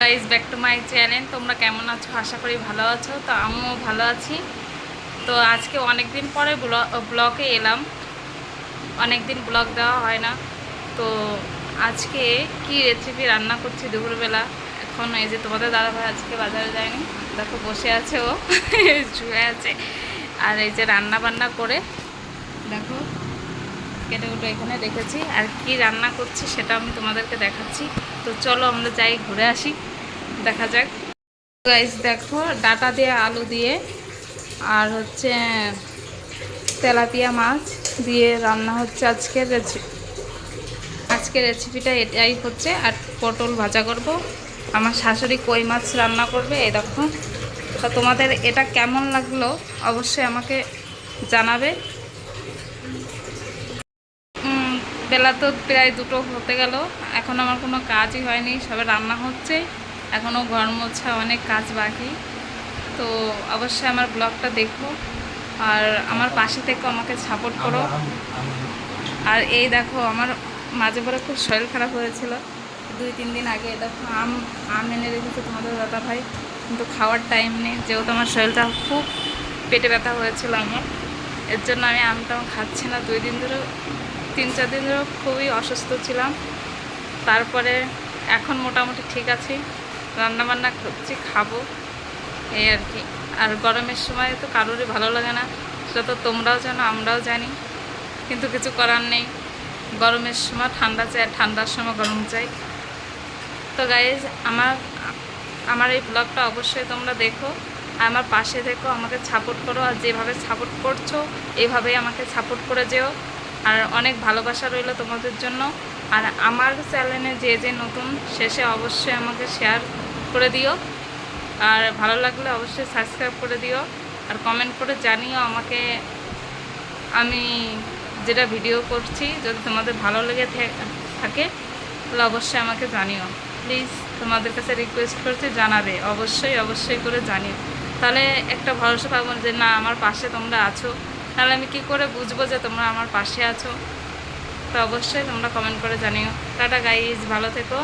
Guys back to my channel. তোমরা কেমন আছো? আশা করি ভালো আছো। তো আমিও ভালো আছি। তো আজকে অনেক দিন পরে ব্লগে এলাম। অনেক দিন ব্লগ দেওয়া হয় না। তো আজকে কি রেসিপি রান্না করছি দুপুরবেলা। এখন এই যে তোমাদের দাদাভাই আজকে বাজারে যায়নি, দেখো বসে আছে, ও শুয়ে আছে। আর এই যে রান্না বান্না করে দেখো কেটে কুটে এখানে রেখেছি। আর কি রান্না করছি সেটা আমি তোমাদেরকে দেখাচ্ছি। তো চলো আমরা যাই, ঘুরে আসি, দেখা যাক। গাইস দেখো, ডাটা দিয়ে আলু দিয়ে আর হচ্ছে তেলাপিয়া মাছ দিয়ে রান্না হচ্ছে আজকের রেসিপিটা এটাই হচ্ছে। আর পটল ভাজা করব। আমার শাশুড়ি কই মাছ রান্না করবে, এই দেখো। তো তোমাদের এটা কেমন লাগলো অবশ্যই আমাকে জানাবে। বেলা তো প্রায় 2টো হতে গেল, এখন আমার কোনো কাজই হয়নি, সবে রান্না হচ্ছে, এখনও ঘর মোছা অনেক কাজ বাকি। তো অবশ্যই আমার ব্লগটা দেখো আর আমার পাশে থেকে আমাকে সাপোর্ট করো। আর এই দেখো, আমার মাঝে পরে খুব শরীর খারাপ হয়েছিল 2-3 দিন আগে। দেখো আম এনে রেখেছে তোমাদের দাদা ভাই, কিন্তু খাওয়ার টাইম নেই, যেহেতু আমার শরীরটা খুব পেটে ব্যথা হয়েছিল আমার। এর জন্য আমি আমটা খাচ্ছি না 2 দিন ধরে, 3-4 দিন ধরে খুবই অসুস্থ ছিলাম। তারপরে এখন মোটামুটি ঠিক আছি, রান্নাবান্না করছি, খাবো, এই আর কি। আর গরমের সময় তো কারোরই ভালো লাগে না, সেটা তো তোমরাও জানো, আমরাও জানি, কিন্তু কিছু করার নেই। গরমের সময় ঠান্ডা চাই, ঠান্ডার সময় গরম চাই। তো গাইজ, আমার এই ব্লগটা অবশ্যই তোমরা দেখো, আমার পাশে দেখো, আমাকে সাপোর্ট করো। আর যেভাবে সাপোর্ট করছো এইভাবেই আমাকে সাপোর্ট করে যেও। আর অনেক ভালোবাসা রইল তোমাদের জন্য। আর আমার চ্যানেলে যে নতুন, শেষে অবশ্যই আমাকে শেয়ার করে দিও। আর ভালো লাগলে অবশ্যই সাবস্ক্রাইব করে দিও। আর কমেন্ট করে জানিও আমাকে, আমি যেটা ভিডিও করছি যদি তোমাদের ভালো লেগে থাকে তাহলে অবশ্যই আমাকে জানিও। প্লিজ তোমাদের কাছে রিকোয়েস্ট করছি, জানাবে, অবশ্যই করে জানিও। তাহলে একটা ভরসা পাবো যে না, আমার পাশে তোমরা আছো। তাহলে আমি কি করে বুঝবো যে তোমরা আমার পাশে আছো? তো অবশ্যই তোমরা কমেন্ট করে জানিও। টাটা গাইজ, ভালো থেকো।